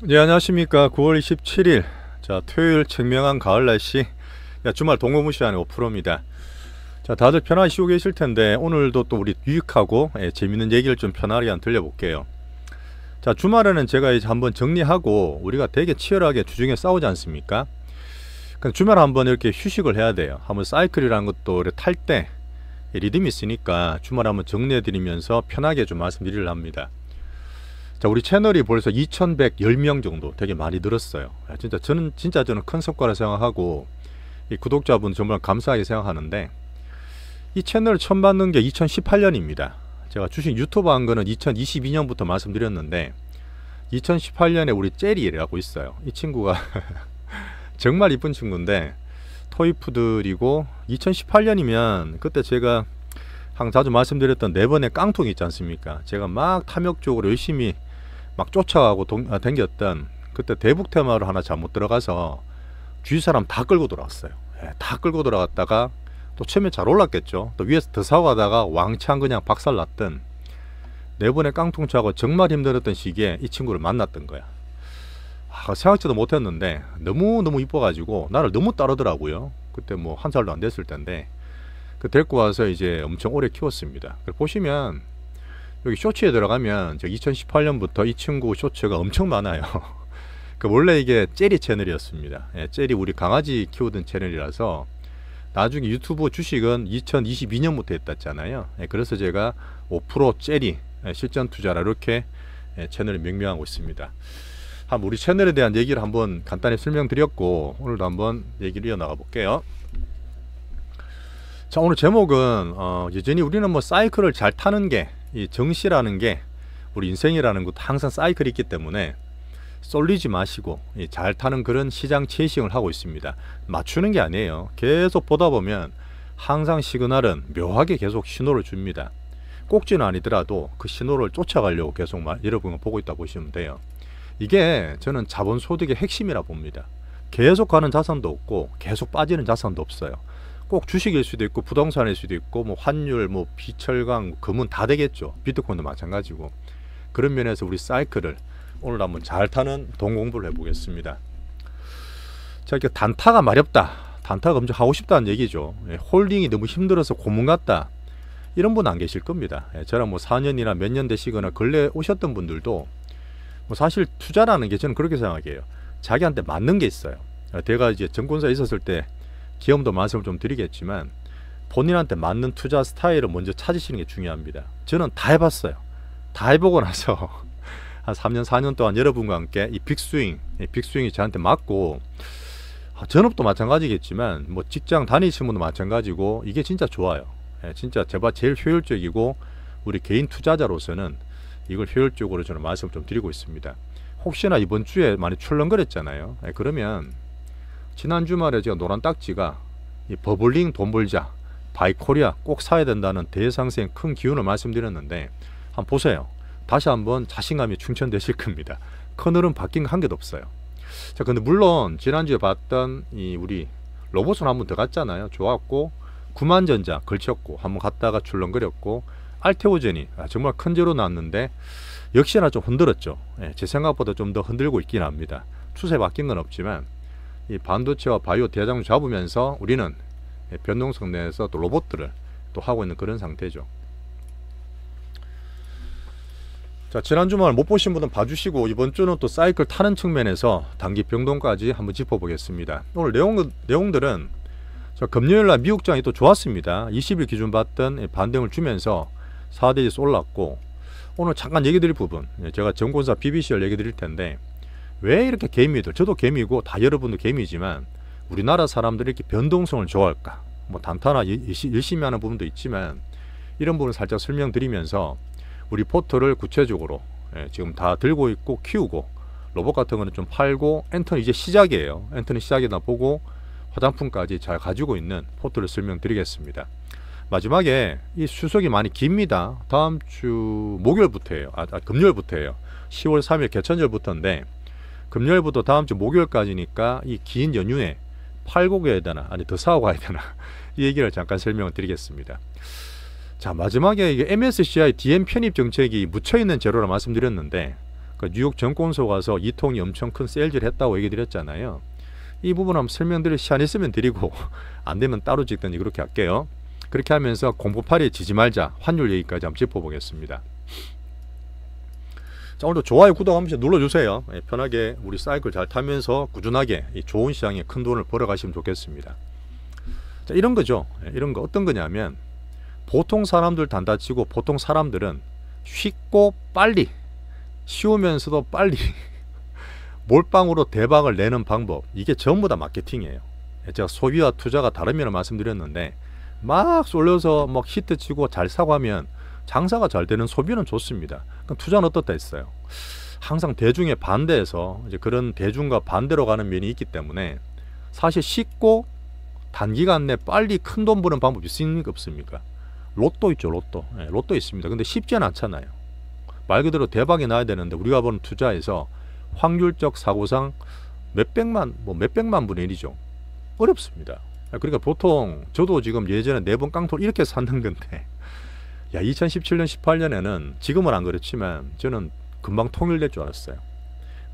네, 안녕하십니까. 9월 27일. 자, 토요일 청명한 가을 날씨. 야, 주말 동호무시하는 5%입니다. 자, 다들 편하게 쉬고 계실 텐데, 오늘도 또 우리 유익하고 재밌는 얘기를 좀 편하게 한번 들려볼게요. 자, 주말에는 제가 이제 한번 정리하고, 우리가 되게 치열하게 주중에 싸우지 않습니까? 근데 주말에 한번 이렇게 휴식을 해야 돼요. 한번 사이클이라는 것도 탈 때 리듬이 있으니까 주말에 한번 정리해드리면서 편하게 좀 말씀드리려 합니다. 자, 우리 채널이 벌써 2110명 정도 되게 많이 늘었어요. 저는 큰 성과라 생각하고, 이 구독자분 정말 감사하게 생각하는데, 이 채널을 처음 만든 게 2018년입니다. 제가 주식 유튜브 한 거는 2022년부터 말씀드렸는데, 2018년에 우리 젤리라고 있어요. 이 친구가 정말 이쁜 친구인데, 토이푸들이고, 2018년이면 그때 제가 항상 자주 말씀드렸던 네 번의 깡통이 있지 않습니까? 제가 막 탐욕적으로 열심히 막 쫓아가고 댕겼던 그때 대북 테마로 하나 잘못 들어가서 주위 사람 다 끌고 돌아왔어요. 다 끌고 돌아갔다가 또 처음에 잘 올랐겠죠. 또 위에서 더 사고 가다가 왕창 그냥 박살났던 네 번의 깡통차고 정말 힘들었던 시기에 이 친구를 만났던 거야. 생각지도 못했는데 너무너무 이뻐가지고 나를 너무 따르더라고요. 그때 뭐 한 살도 안 됐을 텐데 그 데리고 와서 이제 엄청 오래 키웠습니다. 보시면 여기 쇼츠에 들어가면 2018년부터 이 친구 쇼츠가 엄청 많아요. 원래 이게 젤리 채널이었습니다. 젤리 우리 강아지 키우던 채널이라서 나중에 유튜브 주식은 2022년부터 했다잖아요. 그래서 제가 5% 젤리 실전 투자라 이렇게 채널을 명명하고 있습니다. 한번 우리 채널에 대한 얘기를 한번 간단히 설명드렸고, 오늘도 한번 얘기를 이어나가 볼게요. 자, 오늘 제목은 여전히 우리는 뭐 사이클을 잘 타는 게 이 정시라는 게 우리 인생이라는 것도 항상 사이클이 있기 때문에 쏠리지 마시고 잘 타는 그런 시장 체이싱을 하고 있습니다. 맞추는 게 아니에요. 계속 보다 보면 항상 시그널은 묘하게 계속 신호를 줍니다. 꼭지는 아니더라도 그 신호를 쫓아가려고 계속 여러분을 보고 있다 보시면 돼요. 이게 저는 자본소득의 핵심이라 봅니다. 계속 가는 자산도 없고 계속 빠지는 자산도 없어요. 꼭 주식일 수도 있고 부동산일 수도 있고 뭐 환율, 뭐 비철강, 금은 다 되겠죠. 비트코인도 마찬가지고. 그런 면에서 우리 사이클을 오늘 한번 잘 타는 동공부를 해보겠습니다. 자, 이렇게 단타가 마렵다, 단타가 엄청 하고 싶다는 얘기죠. 홀딩이 너무 힘들어서 고문 같다, 이런 분 안 계실 겁니다. 저랑 뭐 4년이나 몇 년 되시거나 근래 오셨던 분들도 뭐 사실 투자라는 게 저는 그렇게 생각해요. 자기한테 맞는 게 있어요. 제가 이제 증권사에 있었을 때 기업도 말씀을 좀 드리겠지만 본인한테 맞는 투자 스타일을 먼저 찾으시는 게 중요합니다. 저는 다 해봤어요. 다 해보고 나서 한 3년 4년 동안 여러분과 함께 이 빅스윙이 저한테 맞고, 전업도 마찬가지겠지만 뭐 직장 다니시는 분도 마찬가지고 이게 진짜 좋아요. 진짜 제일 효율적이고 우리 개인 투자자로서는 이걸 효율적으로 저는 말씀을 좀 드리고 있습니다. 혹시나 이번 주에 많이 출렁거렸잖아요. 그러면 지난 주말에 제가 노란 딱지가 이 버블링 돈 벌자, 바이코리아 꼭 사야 된다는 대상생 큰 기운을 말씀드렸는데 한번 보세요. 다시 한번 자신감이 충천되실 겁니다. 커널은 바뀐 거 한 개도 없어요. 자, 근데 물론 지난주에 봤던 이 우리 로봇은 한번 더 갔잖아요. 좋았고, 구만전자 걸쳤고 한번 갔다가 출렁거렸고, 알테오젠이 정말 큰 재로 나왔는데 역시나 좀 흔들었죠. 제 생각보다 좀 더 흔들고 있긴 합니다. 추세 바뀐 건 없지만 이 반도체와 바이오 대장주 잡으면서 우리는 변동성 내에서 또 로봇들을 또 하고 있는 그런 상태죠. 자, 지난 주말 못 보신 분은 봐주시고, 이번 주는 또 사이클 타는 측면에서 단기 변동까지 한번 짚어보겠습니다. 오늘 내용들은 금요일날 미국장이 또 좋았습니다. 20일 기준 봤던 반등을 주면서 4대지수 올랐고, 오늘 잠깐 얘기 드릴 부분, 제가 증권사 BBC를 얘기 드릴 텐데, 왜 이렇게 개미들, 저도 개미고 다 여러분도 개미지만 우리나라 사람들이 이렇게 변동성을 좋아할까? 뭐 단타나 열심히 하는 부분도 있지만 이런 부분을 살짝 설명드리면서 우리 포트를 구체적으로 지금 다 들고 있고 키우고, 로봇 같은 거는 좀 팔고, 엔터는 이제 시작이에요. 엔터는 시작이나 보고 화장품까지 잘 가지고 있는 포트를 설명드리겠습니다. 마지막에 이 수속이 많이 깁니다. 다음 주 목요일부터예요. 금요일부터예요. 10월 3일 개천절부터인데 금요일부터 다음 주 목요일까지니까 이 긴 연휴에 팔고 가야 되나 아니 더 사고 가야 되나 이 얘기를 잠깐 설명을 드리겠습니다. 자, 마지막에 이게 MSCI DM 편입 정책이 묻혀있는 재료라 말씀드렸는데 그 뉴욕 증권소 가서 이통이 엄청 큰 세일즈를 했다고 얘기 드렸잖아요. 이 부분 한번 설명드릴 시간 있으면 드리고 안 되면 따로 찍든지 그렇게 할게요. 그렇게 하면서 공포팔이에 지지 말자 환율 얘기까지 한번 짚어보겠습니다. 자, 오늘도 좋아요 구독 한 번씩 눌러주세요. 편하게 우리 사이클 잘 타면서 꾸준하게 이 좋은 시장에 큰 돈을 벌어가시면 좋겠습니다. 자, 이런 거죠. 이런 거 어떤 거냐면 보통 사람들 단다치고 보통 사람들은 쉽고 빨리 쉬우면서도 빨리 몰빵으로 대박을 내는 방법, 이게 전부 다 마케팅이에요. 제가 소비와 투자가 다르면 말씀드렸는데 막 쏠려서 막 히트치고 잘 사고 하면 장사가 잘 되는 소비는 좋습니다. 그럼 투자는 어떻다 했어요. 항상 대중에 반대해서 이제 그런 대중과 반대로 가는 면이 있기 때문에 사실 쉽고 단기간 내 빨리 큰 돈 버는 방법이 있습니까 없습니까? 로또 있죠. 로또 있습니다. 근데 쉽지는 않잖아요. 말 그대로 대박이 나야 되는데 우리가 보는 투자에서 확률적 사고상 몇백만 분의 1이죠. 어렵습니다. 그러니까 보통 저도 지금 예전에 4번 깡통 이렇게 샀는 건데 야 2017년 18년에는 지금은 안 그렇지만 저는 금방 통일될 줄 알았어요.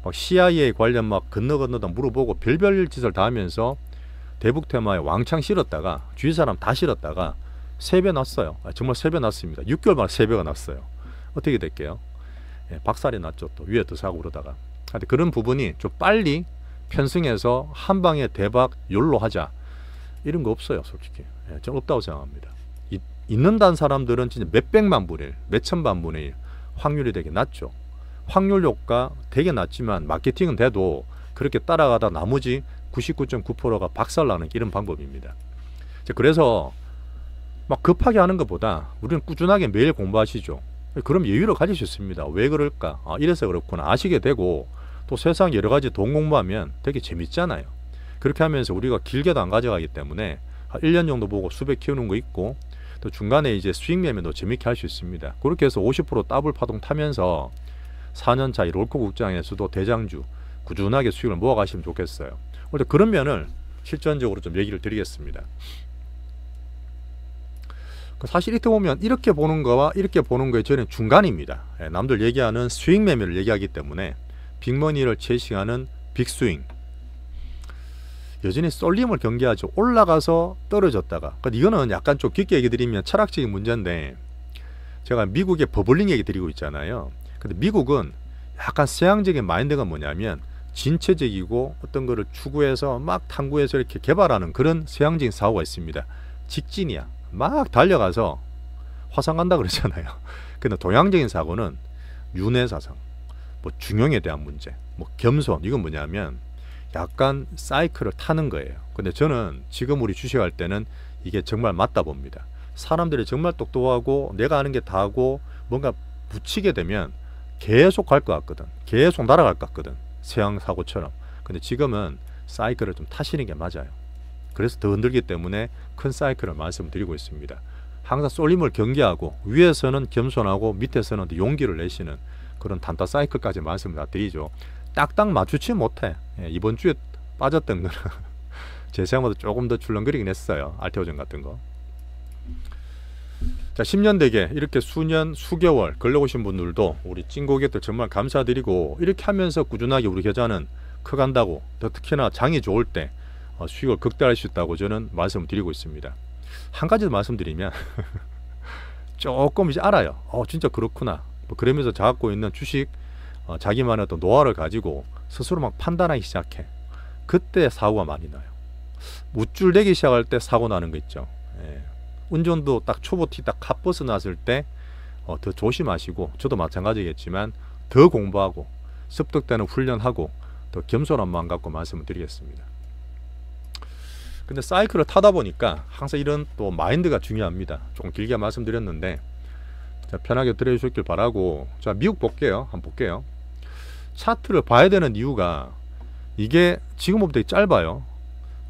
막 CIA 관련 막 건너다 물어보고 별별 짓을 다 하면서 대북 테마에 왕창 실었다가 주위 사람 다 실었다가 3배 났어요. 정말 3배 났습니다. 6개월 만에 3배가 났어요. 어떻게 될게요? 박살이 났죠. 또 위에 더 사고 그러다가. 그런 부분이 좀 빨리 편승해서 한 방에 대박 욜로 하자 이런 거 없어요. 솔직히 저는 없다고 생각합니다. 있는다는 사람들은 진짜 몇백만 분의 1, 몇천만 분의 1 확률이 되게 낮죠. 확률 효과 되게 낮지만 마케팅은 돼도 그렇게 따라가다 나머지 99.9%가 박살나는 이런 방법입니다. 그래서 막 급하게 하는 것보다 우리는 꾸준하게 매일 공부하시죠. 그럼 여유를 가질 수 있습니다. 왜 그럴까? 이래서 그렇구나 아시게 되고 또 세상 여러 가지 돈 공부하면 되게 재밌잖아요. 그렇게 하면서 우리가 길게도 안 가져가기 때문에 1년 정도 보고 수백 키우는 거 있고 또 중간에 이제 수익 매매도 재밌게 할 수 있습니다. 그렇게 해서 50% 더블 파동 타면서 4년차 이 롤코 국장에서도 대장주 꾸준하게 수익을 모아가시면 좋겠어요. 오늘 그런 면을 실전적으로 좀 얘기를 드리겠습니다. 사실 이렇게 보면 이렇게 보는 거와 이렇게 보는 거에 저는 중간입니다. 남들 얘기하는 스윙 매매를 얘기하기 때문에 빅머니를 체싱하는 빅스윙, 여전히 쏠림을 경계하죠. 올라가서 떨어졌다가. 이거는 약간 좀 깊게 얘기 드리면 철학적인 문제인데 제가 미국의 버블링 얘기 드리고 있잖아요. 근데 미국은 약간 서양적인 마인드가 뭐냐면 진취적이고 어떤 거를 추구해서 막 탐구해서 이렇게 개발하는 그런 서양적인 사고가 있습니다. 직진이야. 막 달려가서 화상 간다 그러잖아요. 근데 동양적인 사고는 윤회사상, 중용에 대한 문제, 겸손, 이건 뭐냐면 약간 사이클을 타는 거예요. 근데 저는 지금 우리 주식할 때는 이게 정말 맞다 봅니다. 사람들이 정말 똑똑하고 내가 아는 게 다 하고 뭔가 붙이게 되면 계속 갈 것 같거든. 계속 날아갈 것 같거든. 서양 사고처럼. 근데 지금은 사이클을 좀 타시는 게 맞아요. 그래서 더 흔들기 때문에 큰 사이클을 말씀드리고 있습니다. 항상 쏠림을 경계하고 위에서는 겸손하고 밑에서는 용기를 내시는 그런 단타 사이클까지 말씀을 다 드리죠. 딱딱 맞추지 못해. 이번 주에 빠졌던 거는 제 생각보다 조금 더 출렁거리긴 했어요. 알테오전 같은 거. 자, 10년 되게 이렇게 수년, 수개월 걸려오신 분들도 우리 찐고객들 정말 감사드리고 이렇게 하면서 꾸준하게 우리 계좌는 커간다고, 더 특히나 장이 좋을 때 수익을 극대화할 수 있다고 저는 말씀을 드리고 있습니다. 한 가지 더 말씀드리면 조금 이제 알아요. 진짜 그렇구나. 그러면서 갖고 있는 주식 자기만의 어떤 노하우를 가지고 스스로 막 판단하기 시작해. 그때 사고가 많이 나요. 우쭐 내기 시작할 때 사고 나는 거 있죠. 운전도 딱 초보 티 딱 갓버스 났을 때 더 조심하시고, 저도 마찬가지겠지만 더 공부하고 습득되는 훈련하고 더 겸손한 마음 갖고 말씀을 드리겠습니다. 근데 사이클을 타다 보니까 항상 이런 또 마인드가 중요합니다. 조금 길게 말씀드렸는데 자, 편하게 들어주셨길 바라고. 자, 미국 볼게요. 한번 볼게요. 차트를 봐야 되는 이유가 이게 지금부터 되게 짧아요.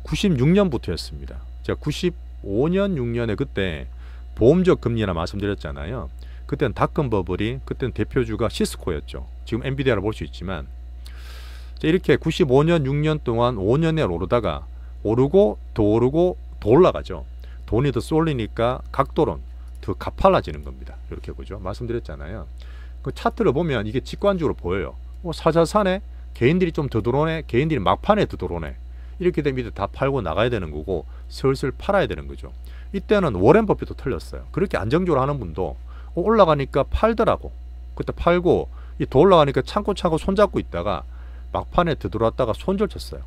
96년부터였습니다. 제가 95년 6년에 그때 보험적 금리나 말씀드렸잖아요. 그때는 닷컴 버블이, 그때는 대표주가 시스코였죠. 지금 엔비디아를 볼 수 있지만 자, 이렇게 95년 6년 동안 5년 내로 오르다가 오르고 더 오르고 더 올라가죠. 돈이 더 쏠리니까 각도론 더 가팔라지는 겁니다. 이렇게 보죠. 말씀드렸잖아요. 그 차트를 보면 이게 직관적으로 보여요. 사자산에 개인들이 좀 더 들어오네, 개인들이 막판에 더 들어오네, 이렇게 되면 이제 다 팔고 나가야 되는 거고 슬슬 팔아야 되는 거죠. 이때는 워렌 버핏도 틀렸어요. 그렇게 안정적으로 하는 분도 올라가니까 팔더라고. 그때 팔고 더 올라가니까 참고 손잡고 있다가 막판에 더 들어왔다가 손절쳤어요.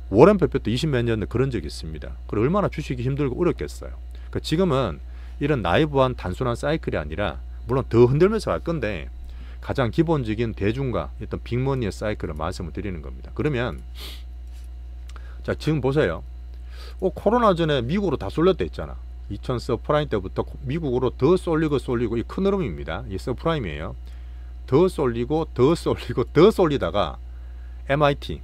워렌 버핏도 20몇 년에 그런 적이 있습니다. 그리고 얼마나 주식이 힘들고 어렵겠어요. 그러니까 지금은 이런 나이브한 단순한 사이클이 아니라 물론 더 흔들면서 갈 건데 가장 기본적인 대중과 어떤 빅머니의 사이클을 말씀을 드리는 겁니다. 그러면 자, 지금 보세요. 코로나 전에 미국으로 다 쏠렸다 했잖아. 2000 서프라임 때부터 미국으로 더 쏠리고 이 큰 흐름입니다. 이 서프라임이에요. 더 쏠리고 더 쏠리다가 MIT,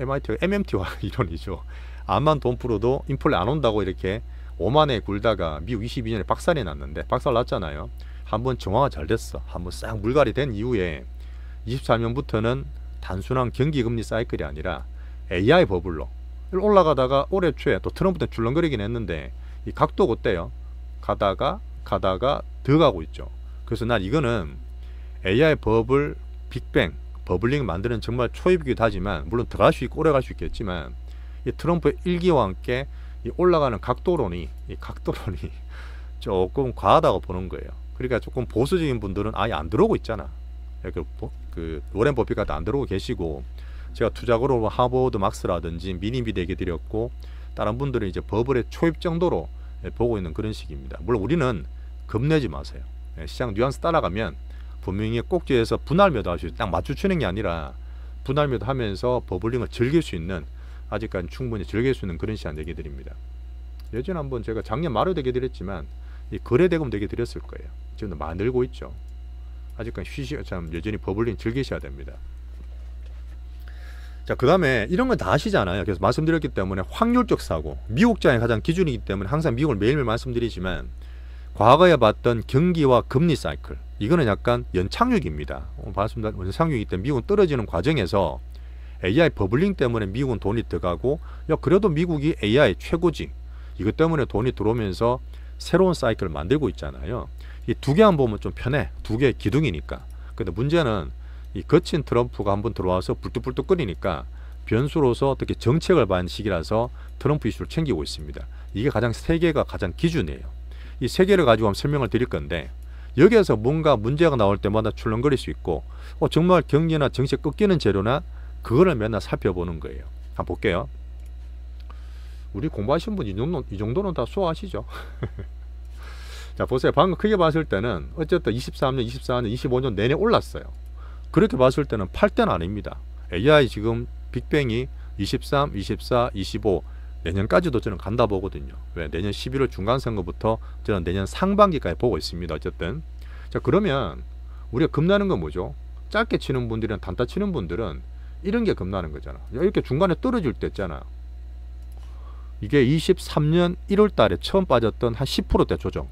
MIT가 MMT와 이론이죠. 암만 돈 풀어도 인플레 안 온다고 이렇게 오만에 굴다가 미국 22년에 박살이 났는데, 박살 났잖아요. 한번 정화가 잘 됐어. 한번 싹 물갈이 된 이후에 24년부터는 단순한 경기금리 사이클이 아니라 AI 버블로 올라가다가 올해 초에 또 트럼프 때 줄렁거리긴 했는데 이 각도가 어때요? 가다가 더 가고 있죠. 그래서 난 이거는 AI 버블, 빅뱅, 버블링 만드는 정말 초입이기도 하지만, 물론 들어갈 수 있고 오래 갈 수 있겠지만, 이 트럼프의 일기와 함께 이 올라가는 각도론이 조금 과하다고 보는 거예요. 그러니까 조금 보수적인 분들은 아예 안 들어오고 있잖아. 그 워렌 버핏 안 들어오고 계시고, 제가 투자그룹 하버드 막스라든지 미니비드 얘기 드렸고, 다른 분들은 이제 버블의 초입 정도로 보고 있는 그런 시기입니다. 물론 우리는 겁내지 마세요. 시장 뉘앙스 따라가면 분명히 꼭지에서 분할 매도할 수 있어요. 딱 맞추치는 게 아니라 분할 매도하면서 버블링을 즐길 수 있는, 아직까지 충분히 즐길 수 있는 그런 시장 얘기 드립니다. 예전에 한번 제가 작년 말에도 얘기 드렸지만 이 거래대금 얘기 드렸을 거예요. 지금도 많이 늘고 있죠. 아직까지 참 여전히 버블링 즐기셔야 됩니다. 자, 그 다음에 이런 건 다 아시잖아요. 그래서 말씀드렸기 때문에 확률적 사고, 미국장이 가장 기준이기 때문에 항상 미국을 매일매일 말씀드리지만, 과거에 봤던 경기와 금리 사이클, 이거는 약간 연착륙입니다. 봤습니다. 연착륙이기 때문에 미국은 떨어지는 과정에서 AI 버블링 때문에 미국은 돈이 들어가고, 그래도 미국이 AI 최고지, 이것 때문에 돈이 들어오면서 새로운 사이클을 만들고 있잖아요. 이 두 개만 보면 좀 편해. 두 개의 기둥이니까. 근데 문제는 이 거친 트럼프가 한번 들어와서 불뚝불뚝 끓이니까 변수로서 어떻게 정책을 받는 시기라서 트럼프 이슈를 챙기고 있습니다. 이게 세계가 가장 기준이에요. 이 세 개를 가지고 한번 설명을 드릴 건데, 여기에서 뭔가 문제가 나올 때마다 출렁거릴 수 있고, 정말 경기나 정책 꺾이는 재료나 그거를 맨날 살펴보는 거예요. 한번 볼게요. 우리 공부하신 분 이 정도는 다 소화하시죠? 자, 보세요. 방금 크게 봤을 때는 어쨌든 23년, 24년, 25년 내내 올랐어요. 그렇게 봤을 때는 팔 때는 아닙니다. AI 지금 빅뱅이 23, 24, 25 내년까지도 저는 간다 보거든요. 왜? 내년 11월 중간선거부터 저는 내년 상반기까지 보고 있습니다. 어쨌든. 자, 그러면 우리가 겁나는 건 뭐죠? 짧게 치는 분들이랑 단타 치는 분들은 이런 게 겁나는 거잖아. 이렇게 중간에 떨어질 때 있잖아. 이게 23년 1월 달에 처음 빠졌던 한 10%대 조정.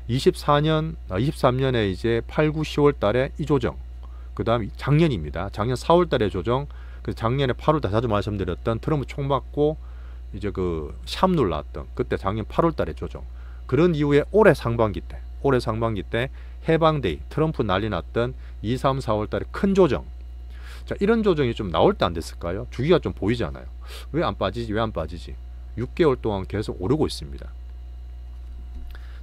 23년에 이제 8, 9, 10월 달에 이 조정. 그 다음 작년입니다. 작년 4월 달에 조정. 그래서 작년에 8월 달 자주 말씀드렸던 트럼프 총 맞고 이제 샵 눌렀던 그때 작년 8월 달에 조정. 그런 이후에 올해 상반기 때 해방데이 트럼프 난리 났던 2, 3, 4월 달에 큰 조정. 자, 이런 조정이 좀 나올 때 안 됐을까요? 주기가 좀 보이잖아요. 왜 안 빠지지? 6개월 동안 계속 오르고 있습니다.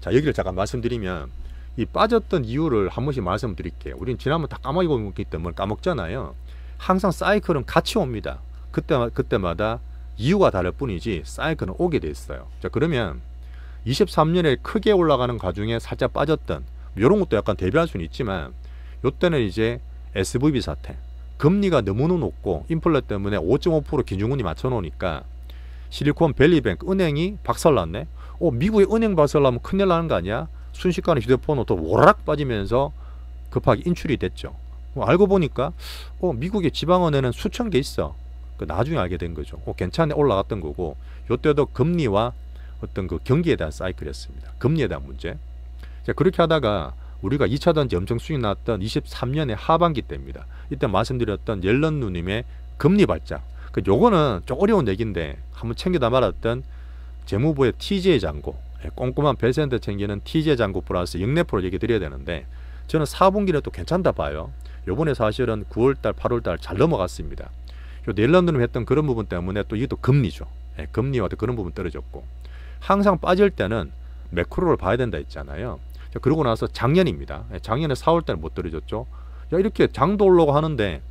자, 여기를 잠깐 말씀드리면 이 빠졌던 이유를 한 번씩 말씀드릴게요. 우린 지난번 다 까먹고 있기 때문에 까먹잖아요. 항상 사이클은 같이 옵니다. 그때마다 이유가 다를 뿐이지 사이클은 오게 돼 있어요. 자, 그러면 23년에 크게 올라가는 과정에 살짝 빠졌던 이런 것도 약간 대비할 수는 있지만, 이때는 이제 SVB 사태, 금리가 너무너무 높고 인플레 때문에 5.5% 기준금리 맞춰놓으니까 실리콘밸리뱅크 은행이 박살났네. 미국의 은행 박살나면 큰일 나는 거 아니야? 순식간에 휴대폰으로 또 오락 빠지면서 급하게 인출이 됐죠. 알고 보니까 미국의 지방은행은 수천 개 있어. 나중에 알게 된 거죠. 괜찮네, 올라갔던 거고, 이때도 금리와 어떤 경기에 대한 사이클이었습니다. 금리에 대한 문제. 자, 그렇게 하다가 우리가 2차 던지 엄청 수익 났던 23년의 하반기 때입니다. 이때 말씀드렸던 옐런 누님의 금리 발작. 요거는 좀 어려운 얘기인데 한번 챙겨다 말았던 재무부의 TJ 잔고, 꼼꼼한 벨센터 챙기는 TJ 잔고 플러스 영내포를 얘기 드려야 되는데, 저는 4분기는 또 괜찮다 봐요. 요번에 사실은 9월달 8월달 잘 넘어갔습니다. 요 네덜란드는 했던 그런 부분 때문에 또 이게 또 금리죠. 예, 금리와 또 그런 부분 떨어졌고, 항상 빠질 때는 매크로를 봐야 된다 했잖아요. 자, 그러고 나서 작년입니다. 예, 작년에 4월달에 못 떨어졌죠. 야, 이렇게 장도 올라오고 하는데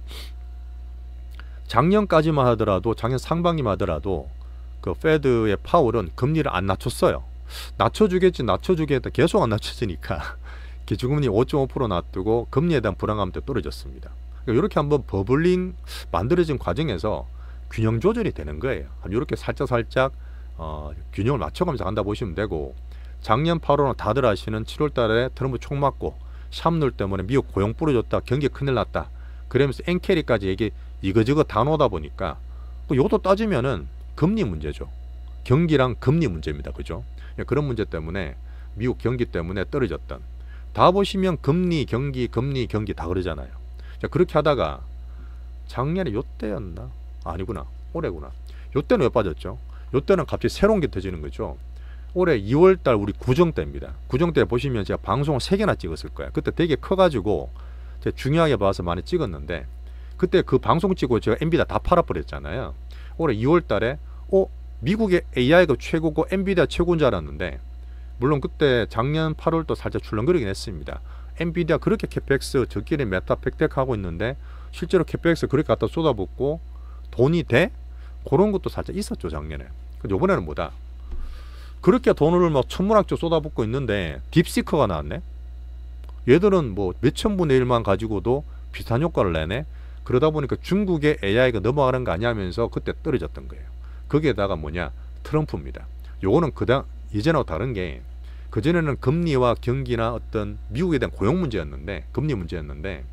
작년까지만 하더라도, 작년 상반기만 하더라도 그 페드의 파월은 금리를 안 낮췄어요. 낮춰주겠지 계속 안 낮춰지니까 기준금리 5.5% 놔두고 금리에 대한 불안감도 떨어졌습니다. 그러니까 이렇게 한번 버블링 만들어진 과정에서 균형 조절이 되는 거예요. 이렇게 살짝 균형을 맞춰가면서 간다 보시면 되고, 작년 8월은 다들 아시는 7월달에 트럼프 총 맞고 샵룰 때문에 미국 고용 부러졌다, 경기 큰일 났다, 그러면서 엔캐리까지 얘기 이거저거 다 놓다 보니까 또 이것도 따지면은 금리 문제죠. 경기랑 금리 문제입니다. 그죠? 그런 문제 때문에 미국 경기 때문에 떨어졌던, 다 보시면 금리 경기 다 그러잖아요. 자, 그렇게 하다가 작년에 요때였나? 아니구나, 올해구나. 요때는 왜 빠졌죠? 요때는 갑자기 새로운 게 터지는 거죠. 올해 2월달 우리 구정 때입니다. 구정 때 보시면 제가 방송을 3개나 찍었을 거예요. 그때 되게 커가지고 제가 중요하게 봐서 많이 찍었는데, 그때 그 방송 찍고 제가 엔비디아 다 팔아버렸잖아요. 올해 2월달에 미국의 AI가 최고고 엔비디아 최고인 줄 알았는데, 물론 그때 작년 8월도 살짝 출렁거리긴 했습니다. 엔비디아 그렇게 캐펙스 저끼리 메타 팩텍하고 있는데 실제로 캐펙스 그렇게 갖다 쏟아붓고 돈이 돼? 그런 것도 살짝 있었죠, 작년에. 근데 이번에는 뭐다? 그렇게 돈을 막 천문학적 쏟아붓고 있는데 딥시커가 나왔네? 얘들은 뭐 몇천분의 1만 가지고도 비슷한 효과를 내네? 그러다 보니까 중국의 AI가 넘어가는 거 아니야 하면서 그때 떨어졌던 거예요. 거기에다가 뭐냐? 트럼프입니다. 요거는 이전하고 다른 게, 그전에는 금리와 경기나 어떤 미국에 대한 고용 문제였는데, 금리 문제였는데,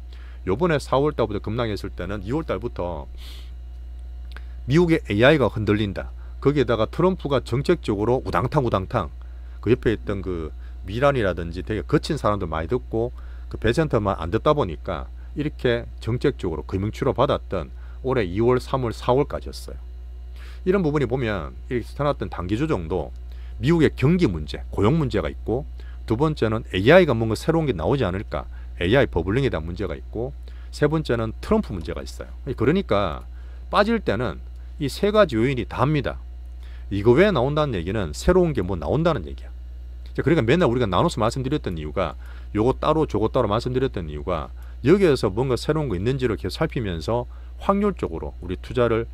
요번에 4월달부터 급락했을 때는 2월달부터 미국의 AI가 흔들린다. 거기에다가 트럼프가 정책적으로 우당탕 그 옆에 있던 그 미란이라든지 되게 거친 사람들 많이 듣고 그 배센터만 안 듣다 보니까 이렇게 정책적으로 금융치료 받았던 올해 2월, 3월, 4월까지였어요. 이런 부분이 보면 이렇게 나타났던 단기 조정도 미국의 경기 문제, 고용 문제가 있고, 두 번째는 AI가 뭔가 새로운 게 나오지 않을까, AI 버블링에 대한 문제가 있고, 세 번째는 트럼프 문제가 있어요. 그러니까 빠질 때는 이 세 가지 요인이 다합니다. 이거 왜 나온다는 얘기는 새로운 게 뭐 나온다는 얘기야. 그러니까 맨날 우리가 나눠서 말씀드렸던 이유가, 요거 따로 저거 따로 말씀드렸던 이유가, 여기에서 뭔가 새로운 거 있는지를 계속 살피면서 확률적으로 우리 투자를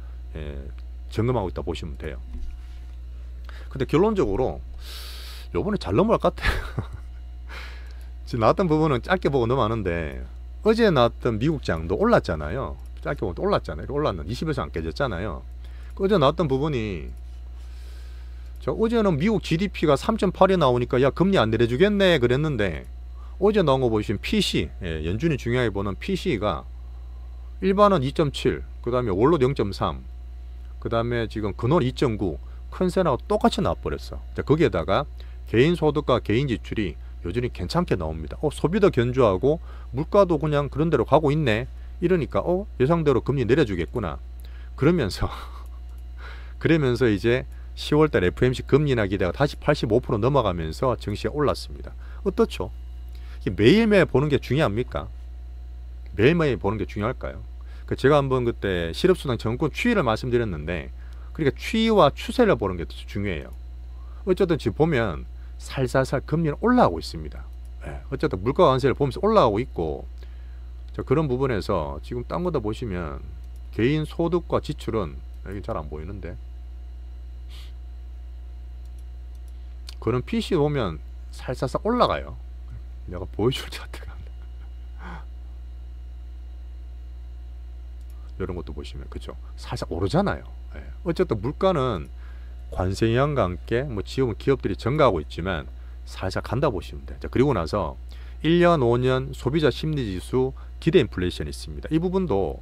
점검하고 있다 보시면 돼요. 근데 결론적으로 요번에 잘 넘어갈 것 같아요. 지금 나왔던 부분은 짧게 보고 넘어가는데, 어제 나왔던 미국장도 올랐잖아요. 짧게 보고 올랐잖아요. 올랐는데 20에서 안 깨졌잖아요. 어제 나왔던 부분이, 어제는 미국 GDP가 3.8이 나오니까 야 금리 안 내려주겠네 그랬는데, 어제 나온 거 보시면 PC, 연준이 중요하게 보는 PC가 일반은 2.7, 그 다음에 월로 0.3, 그 다음에 지금 근원 2.9, 컨센하고 똑같이 나와버렸어. 거기에다가 개인 소득과 개인 지출이 여전히 괜찮게 나옵니다. 소비도 견조하고 물가도 그냥 그런 대로 가고 있네. 이러니까 예상대로 금리 내려주겠구나. 그러면서 이제 10월달 FOMC 금리 인하 기대가 다시 85% 넘어가면서 증시가 올랐습니다. 어떻죠? 매일매일 보는 게 중요합니까? 매일매일 보는 게 중요할까요? 제가 한번 그때 실업수당 정권 추이를 말씀드렸는데, 그러니까 추이와 추세를 보는 게 더 중요해요. 어쨌든 지금 보면 살살살 금리는 올라가고 있습니다. 어쨌든 물가 관세를 보면서 올라가고 있고, 그런 부분에서 지금 딴 거다 보시면 개인 소득과 지출은 여기 잘 안 보이는데, 그런 PC 보면 살살살 올라가요. 내가 보여줄 차트가 이런 것도 보시면 그죠, 살짝 오르잖아요. 어쨌든 물가는 관세 영향과 함께 지금 기업들이 증가하고 있지만 살살 간다 보시면 돼요. 그리고 나서 1년 5년 소비자 심리지수 기대 인플레이션이 있습니다. 이 부분도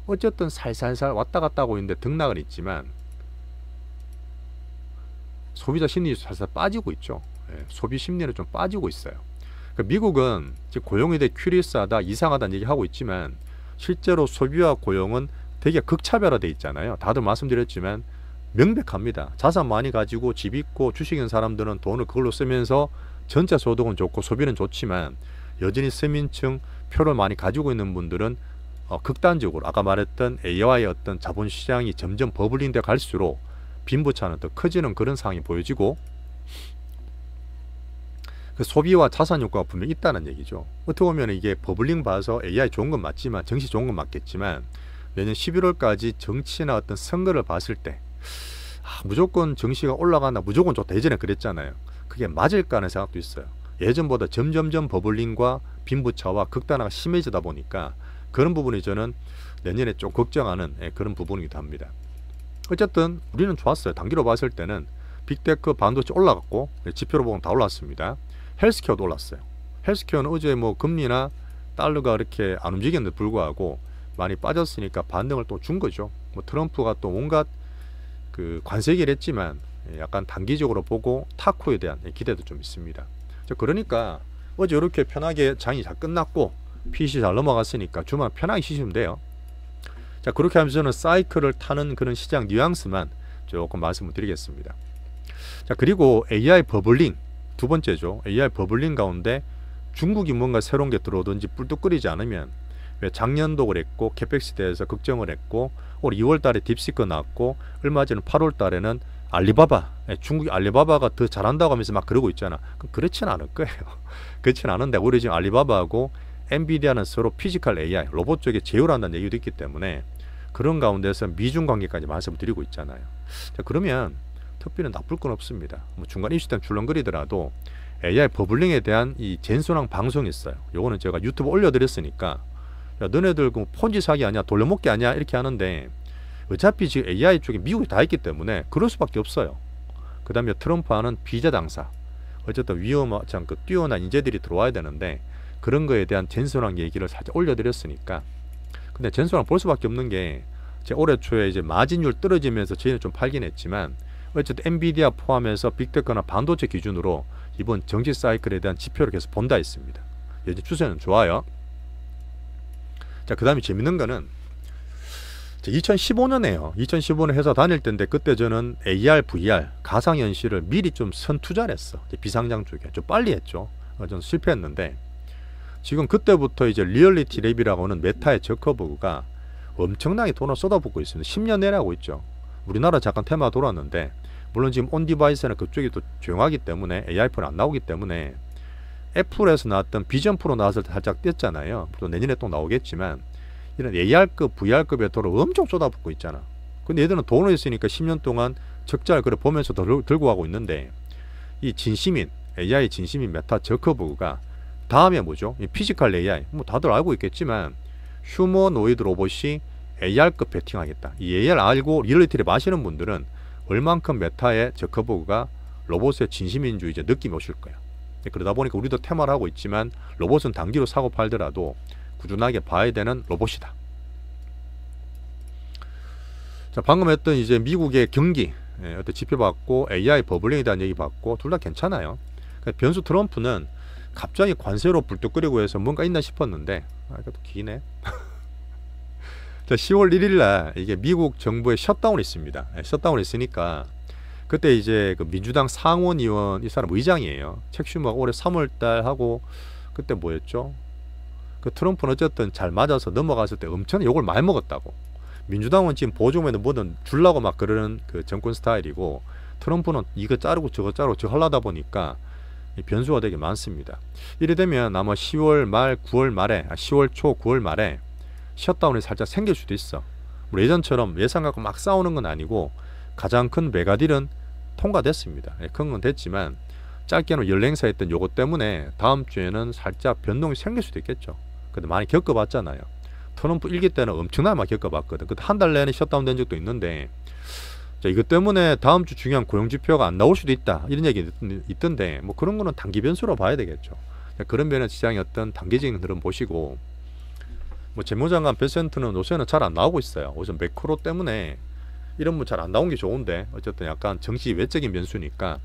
어쨌든 살살살 왔다 갔다 하고 있는데 등락은 있지만 소비자 심리지수 살살 빠지고 있죠. 소비 심리는 좀 빠지고 있어요. 미국은 지금 고용에 대해 큐리스하다, 이상하다는 얘기하고 있지만 실제로 소비와 고용은 되게 극차별화되어 있잖아요. 다들 말씀드렸지만 명백합니다. 자산 많이 가지고 집 있고 주식 있는 사람들은 돈을 그걸로 쓰면서 전체 소득은 좋고 소비는 좋지만, 여전히 서민층, 표를 많이 가지고 있는 분들은 극단적으로 아까 말했던 AI의 어떤 자본시장이 점점 버블링 돼 갈수록 빈부차는 더 커지는 그런 상황이 보여지고, 그 소비와 자산 효과가 분명히 있다는 얘기죠. 어떻게 보면 이게 버블링 봐서 AI 좋은 건 맞지만, 정시 좋은 건 맞겠지만, 내년 11월까지 정치나 어떤 선거를 봤을 때 무조건 정시가 올라간다, 무조건 좋다, 예전에 그랬잖아요. 그게 맞을까 하는 생각도 있어요. 예전보다 점점점 버블링과 빈부차와 극단화가 심해지다 보니까 그런 부분이 저는 내년에 좀 걱정하는 그런 부분이기도 합니다. 어쨌든 우리는 좋았어요. 단기로 봤을 때는 빅테크, 반도체 올라갔고, 지표로 보면 다 올랐습니다. 헬스케어도 올랐어요. 헬스케어는 어제 뭐 금리나 달러가 이렇게 안 움직였는데 불구하고 많이 빠졌으니까 반등을 또 준 거죠. 뭐 트럼프가 또 온갖 그 관세 얘기를 했지만 약간 단기적으로 보고 타코에 대한 기대도 좀 있습니다. 그러니까 어제 이렇게 편하게 장이 잘 끝났고 PC 잘 넘어갔으니까 주말 편하게 쉬시면 돼요. 자, 그렇게 하면서 저는 사이클을 타는 그런 시장 뉘앙스만 조금 말씀을 드리겠습니다. 자, 그리고 AI 버블링 두 번째죠. AI 버블링 가운데 중국이 뭔가 새로운 게 들어오든지 뿔뚝거리지 않으면, 왜 작년도 그랬고 캐펙스에 대해서 걱정을 했고 올 2월 달에 딥시크 나왔고 얼마 전에 8월 달에는 알리바바, 중국 알리바바가 더 잘한다고 하면서 막 그러고 있잖아. 그렇진 않을 거예요. 그렇진 않은데 우리 지금 알리바바하고 엔비디아는 서로 피지컬 AI, 로봇 쪽에 제휴를 한다는 얘기도 있기 때문에 그런 가운데서 미중 관계까지 말씀을 드리고 있잖아요. 자, 그러면 특별히 나쁠 건 없습니다. 뭐 중간 이슈 때문에 출렁거리더라도 AI 버블링에 대한 이 젠소랑 방송이 있어요. 요거는 제가 유튜브 올려드렸으니까, 야, 너네들 그 폰지 사기 아니야, 돌려먹기 아니야, 이렇게 하는데 어차피 지금 AI 쪽에 미국이 다 있기 때문에 그럴 수밖에 없어요. 그 다음에 트럼프 하는 비자 당사, 어쨌든 위험하지 않고 뛰어난 인재들이 들어와야 되는데 그런 거에 대한 젠소랑 얘기를 살짝 올려드렸으니까. 근데 젠소랑 볼 수밖에 없는 게, 제가 올해 초에 이제 마진율 떨어지면서 저희는 좀 팔긴 했지만 어쨌든 엔비디아 포함해서 빅테크나 반도체 기준으로 이번 정치 사이클에 대한 지표를 계속 본다 했습니다. 이제 추세는 좋아요. 자, 그 다음에 재밌는 거는 2015년에요. 2015년 회사 다닐 때인데 그때 저는 AR, VR, 가상현실을 미리 좀 선투자를 했어. 비상장 쪽에 좀 빨리 했죠. 좀 실패했는데 지금 그때부터 이제 리얼리티 랩이라고 하는 메타의 저커버그가 엄청나게 돈을 쏟아붓고 있습니다. 10년 내내 하고 있죠. 우리나라 잠깐 테마 돌았는데, 물론 지금 온디바이스는 그쪽이 또 조용하기 때문에 AI폰이 안 나오기 때문에 애플에서 나왔던 비전 프로 나왔을 때 살짝 뗐잖아요. 또 내년에 또 나오겠지만 이런 AR급, VR급의 돈을 엄청 쏟아붓고 있잖아. 근데 얘들은 돈을 있으니까 10년 동안 적자를 그래 보면서 들고 가고 있는데, 이 진심인 AI 진심인 메타 저커버그가 다음에 뭐죠? 이 피지컬 AI, 뭐 다들 알고 있겠지만 휴머노이드 로봇이 AR급 베팅하겠다. 이 AR 알고 리얼리티를 마시는 분들은 얼만큼 메타의 저커버그가 로봇의 진심인지 이제 느낌이 오실 거야. 그러다 보니까 우리도 테마를 하고 있지만 로봇은 단기로 사고 팔더라도 꾸준하게 봐야 되는 로봇이다. 자, 방금 했던 이제 미국의 경기 어떤 지표 봤고 AI 버블링에 대한 얘기 봤고 둘 다 괜찮아요. 그러니까 변수 트럼프는 갑자기 관세로 불뚝거리고 해서 뭔가 있나 싶었는데 이것도 기네. 자, 10월 1일날 이게 미국 정부의 셧다운이 있습니다. 셧다운이 있으니까 그때 이제 그 민주당 상원 의원, 이 사람 의장이에요. 책 슈머가 올해 3월달 하고 그때 뭐였죠? 그 트럼프는 어쨌든 잘 맞아서 넘어갔을 때 엄청 욕을 많이 먹었다고. 민주당은 지금 보조면은 뭐든 주려고 막 그러는 그 정권 스타일이고, 트럼프는 이거 자르고 저거 하려다 보니까 변수가 되게 많습니다. 이래 되면 아마 10월 말 9월 말에 10월 초 9월 말에 셧다운이 살짝 생길 수도 있어. 우리 예전처럼 예산 갖고 막 싸우는 건 아니고 가장 큰 메가딜은 통과됐습니다. 큰 건 됐지만 짧게는 연행사 했던 요거 때문에 다음 주에는 살짝 변동이 생길 수도 있겠죠. 근데 많이 겪어봤잖아요. 트럼프 1기 때는 엄청나게 많이 겪어봤거든. 그때 한 달 내내 셧다운 된 적도 있는데, 자, 이것 때문에 다음 주 중요한 고용지표가 안 나올 수도 있다, 이런 얘기 있던데 뭐 그런 거는 단기 변수로 봐야 되겠죠. 자, 그런 면에 시장의 어떤 단기적인 흐름 보시고, 뭐 재무장관 베센트는 요새는 잘 안 나오고 있어요. 요즘 매크로 때문에 이런 뭐 잘 안 나온 게 좋은데 어쨌든 약간 정치 외적인 변수니까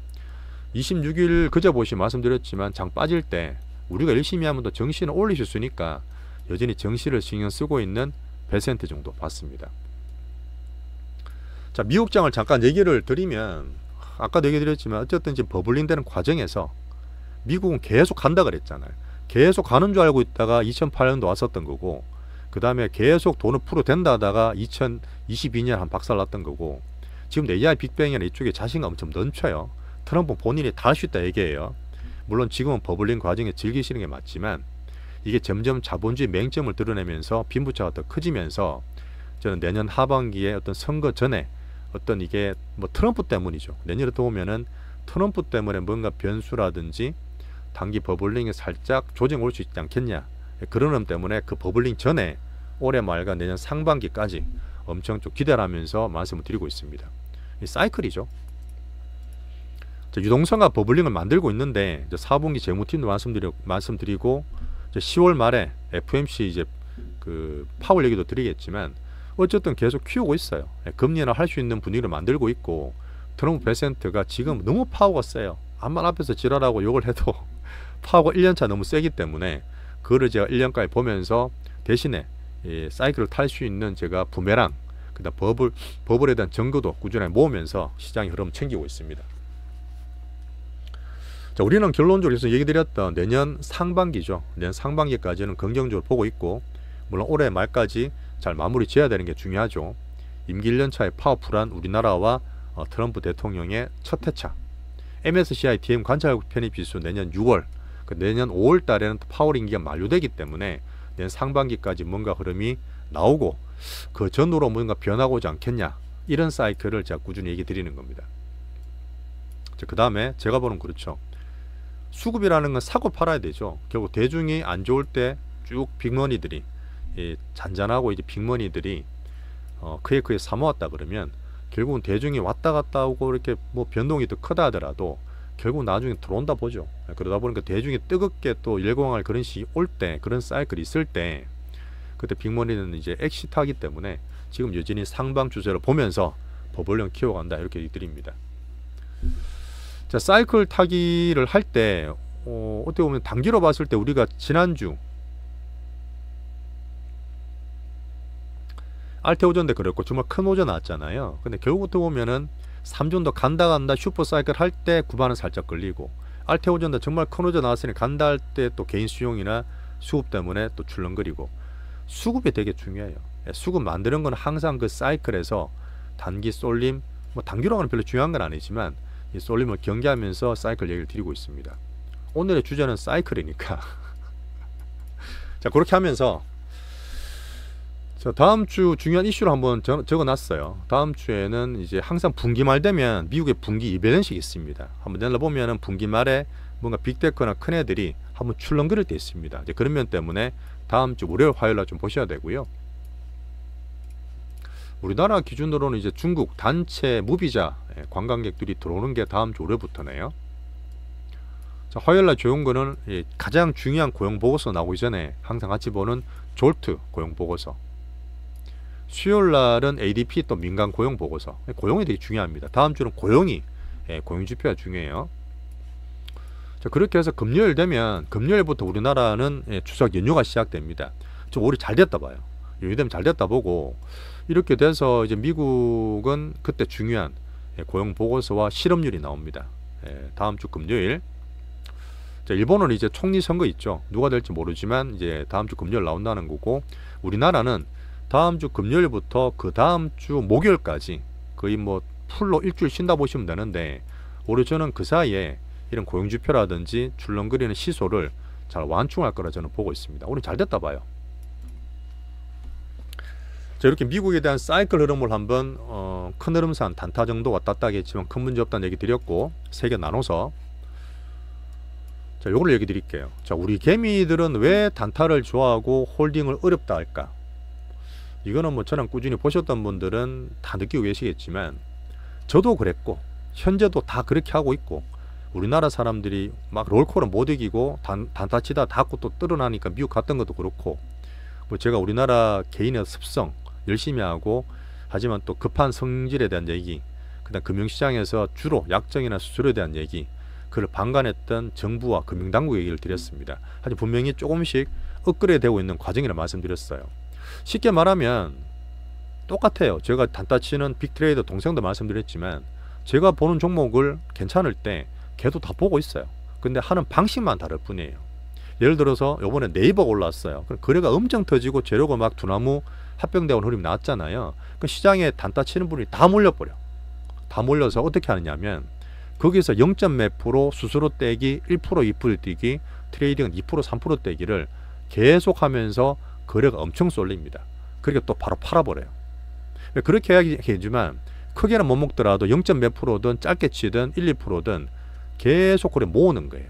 26일 그제 보시 말씀드렸지만 장 빠질 때 우리가 열심히 하면 더 정시는 올리실 수 있으니까 여전히 정시를 신경 쓰고 있는 베센트 정도 봤습니다. 자, 미국장을 잠깐 얘기를 드리면, 아까도 얘기 드렸지만 어쨌든 지금 버블링 되는 과정에서 미국은 계속 간다 그랬잖아요. 계속 가는 줄 알고 있다가 2008년도 왔었던 거고, 그 다음에 계속 돈을 풀어 된다 하다가 2022년 한 박살났던 거고, 지금 AI 빅뱅이나 이쪽에 자신감 엄청 넘쳐요. 트럼프 본인이 다 할 수 있다 얘기해요. 물론 지금은 버블링 과정에 즐기시는 게 맞지만, 이게 점점 자본주의 맹점을 드러내면서 빈부차가 더 커지면서, 저는 내년 하반기에 어떤 선거 전에 어떤 이게 뭐 트럼프 때문이죠. 내년에 또 오면은 트럼프 때문에 뭔가 변수라든지 단기 버블링에 살짝 조정 올 수 있지 않겠냐, 그런 점 때문에 그 버블링 전에 올해 말과 내년 상반기까지 엄청 좀 기대를 하면서 말씀을 드리고 있습니다. 이 사이클이죠. 유동성과 버블링을 만들고 있는데, 4분기 재무팀도 말씀드리고 10월 말에 FOMC 이제 그 파월 얘기도 드리겠지만, 어쨌든 계속 키우고 있어요. 금리 인하 할 수 있는 분위기를 만들고 있고, 트럼프 베센트가 지금 너무 파워가 세요. 암만 앞에서 지랄하고 욕을 해도 파워가 1년차 너무 세기 때문에, 그거를 제가 1년까지 보면서 대신에 이 사이클을 탈 수 있는 제가 부메랑, 그다음 버블에 대한 정보도 꾸준히 모으면서 시장의 흐름 챙기고 있습니다. 자, 우리는 결론적으로 얘기 드렸던 내년 상반기죠. 내년 상반기까지는 긍정적으로 보고 있고, 물론 올해 말까지 잘 마무리 지어야 되는 게 중요하죠. 임기 1년차의 파워풀한 우리나라와 트럼프 대통령의 첫 회차, MSCI DM 관찰 편입지수 내년 6월, 내년 5월 달에는 파월 임기가 만료되기 때문에 내년 상반기까지 뭔가 흐름이 나오고, 그 전후로 뭔가 변하고 오지 않겠냐, 이런 사이클을 제가 꾸준히 얘기 드리는 겁니다. 그 다음에 제가 보는 그렇죠. 수급이라는 건 사고 팔아야 되죠. 결국 대중이 안 좋을 때 쭉 빅머니들이, 잔잔하고 이제 빅머니들이 크게 사모았다 그러면, 결국은 대중이 왔다 갔다 하고 이렇게 뭐 변동이 더 크다 하더라도 결국 나중에 들어온다 보죠. 그러다 보니까 대중이 뜨겁게 또 열광할 그런 시기 올 때, 그런 사이클이 있을 때, 그때 빅머니는 이제 엑시트하기 때문에 지금 여전히 상방 추세를 보면서 버블링 키워간다, 이렇게 드립니다. 자, 사이클 타기를 할 때 어떻게 보면 단기로 봤을 때 우리가 지난주 알테오전도 그랬고 정말 큰 오전 나왔잖아요. 근데 결국부터 보면은 3전도 간다 슈퍼 사이클 할 때 9만원 살짝 걸리고, 알테오전도 정말 큰 오전 나왔으니 간다 할 때 또 개인 수용이나 수급 때문에 또 출렁거리고, 수급이 되게 중요해요. 수급 만드는 건 항상 그 사이클에서 단기 쏠림, 뭐 단기로 하는 별로 중요한 건 아니지만 이 쏠림을 경계하면서 사이클 얘기를 드리고 있습니다. 오늘의 주제는 사이클이니까 자, 그렇게 하면서 자, 다음 주 중요한 이슈를 한번 적어놨어요. 다음 주에는 이제 항상 분기 말 되면 미국의 분기 이벤트식이 있습니다. 한번 내려보면은 분기 말에 뭔가 빅테크나 큰 애들이 한번 출렁거릴 때 있습니다. 이제 그런 면 때문에 다음 주 월요일 화요일날 좀 보셔야 되고요. 우리나라 기준으로는 이제 중국 단체 무비자 관광객들이 들어오는 게 다음 주 월요일부터네요. 자, 화요일날 좋은 거는 가장 중요한 고용 보고서 나오기 전에 항상 같이 보는 졸트 고용 보고서, 수요일날은 ADP 또 민간 고용 보고서, 고용이 되게 중요합니다. 다음 주는 고용이 고용 지표가 중요해요. 자, 그렇게 해서 금요일 되면, 금요일부터 우리나라는 추석 연휴가 시작됩니다. 좀 오히려 잘 됐다 봐요. 연휴 되면 잘 됐다 보고, 이렇게 돼서 이제 미국은 그때 중요한 고용 보고서와 실업률이 나옵니다. 다음 주 금요일. 자, 일본은 이제 총리 선거 있죠. 누가 될지 모르지만 이제 다음 주 금요일 나온다는 거고, 우리나라는 다음 주 금요일부터 그 다음 주 목요일까지 거의 뭐 풀로 일주일 쉰다 보시면 되는데, 오히려 저는 그 사이에 이런 고용지표라든지 출렁거리는 시소를 잘 완충할 거라 저는 보고 있습니다. 오늘 잘 됐다 봐요. 자, 이렇게 미국에 대한 사이클 흐름을 한번 큰 흐름산 단타 정도 왔다 갔다 하겠지만 큰 문제 없다는 얘기 드렸고, 세 개 나눠서 자, 요걸 얘기 드릴게요. 자, 우리 개미들은 왜 단타를 좋아하고 홀딩을 어렵다 할까? 이거는 뭐 저랑 꾸준히 보셨던 분들은 다 느끼고 계시겠지만, 저도 그랬고 현재도 다 그렇게 하고 있고, 우리나라 사람들이 막 롤콜을 못 이기고 단타 치다 닫고 또 뜰어나니까 미국 갔던 것도 그렇고, 뭐 제가 우리나라 개인의 습성 열심히 하고, 하지만 또 급한 성질에 대한 얘기, 그다음 금융시장에서 주로 약정이나 수수료에 대한 얘기, 그걸 방관했던 정부와 금융당국 얘기를 드렸습니다. 하지만 분명히 조금씩 업그레이드 되고 있는 과정이라 말씀드렸어요. 쉽게 말하면 똑같아요. 제가 단타 치는 빅트레이더 동생도 말씀드렸지만, 제가 보는 종목을 괜찮을 때 걔도 다 보고 있어요. 근데 하는 방식만 다를 뿐이에요. 예를 들어서 요번에 네이버가 올랐어요. 그럼 거래가 엄청 터지고 재료가 막 두나무 합병되고 흐름이 나왔잖아요. 그 시장에 단타 치는 분이 다 몰려버려. 다 몰려서 어떻게 하느냐면 거기서 0. 몇 프로 스스로 떼기, 1%, 2% 떼기, 트레이딩은 2%, 3% 떼기를 계속하면서 거래가 엄청 쏠립니다. 그러니까 또 바로 팔아버려요. 그렇게 해야지만 크게는 못 먹더라도 0. 몇 프로든 짧게 치든 1, 2%든 계속 거래 모으는 거예요.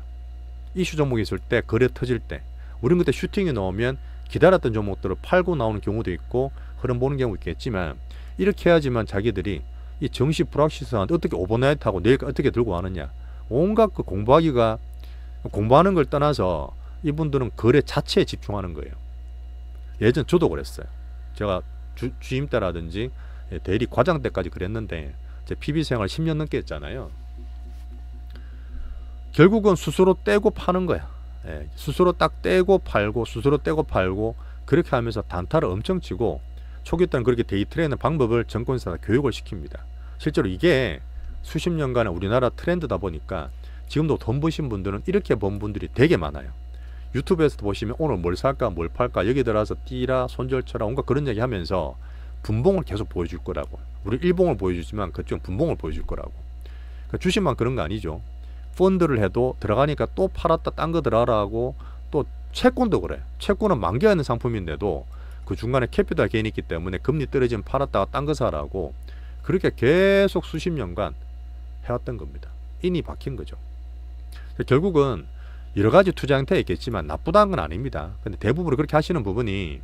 이슈 종목이 있을 때, 거래 터질 때, 우린 그때 슈팅이 나오면 기다렸던 종목들을 팔고 나오는 경우도 있고 흐름 보는 경우도 있겠지만, 이렇게 해야지만 자기들이 이 정시 불확실성한테 어떻게 오버나이트하고 내일 어떻게 들고 가느냐, 온갖 그 공부하는 걸 떠나서 이분들은 거래 자체에 집중하는 거예요. 예전 저도 그랬어요. 제가 주임 때라든지 대리 과장 때까지 그랬는데, 제 PB 생활 10년 넘게 했잖아요. 결국은 스스로 떼고 파는 거야. 스스로 딱 떼고 팔고, 스스로 떼고 팔고, 그렇게 하면서 단타를 엄청 치고, 초기 때는 그렇게 데이 트레이는 방법을 정권에서 교육을 시킵니다. 실제로 이게 수십 년간의 우리나라 트렌드다 보니까 지금도 돈 버신 분들은 이렇게 번 분들이 되게 많아요. 유튜브에서도 보시면 오늘 뭘 살까 뭘 팔까 여기 들어와서 띠라 손절쳐라 온갖 그런 얘기 하면서 분봉을 계속 보여줄 거라고. 우리 일봉을 보여주지만 그쪽은 분봉을 보여줄 거라고. 그러니까 주식만 그런 거 아니죠. 펀드를 해도 들어가니까 또 팔았다 딴 거 들어가라 하고, 또 채권도 그래. 채권은 만기가 있는 상품인데도 그 중간에 캐피탈 게인이 있기 때문에 금리 떨어지면 팔았다가 딴 거 사라고, 그렇게 계속 수십 년간 해왔던 겁니다. 인이 박힌 거죠. 결국은 여러 가지 투자 형태가 있겠지만 나쁘다는 건 아닙니다. 근데 대부분 그렇게 하시는 부분이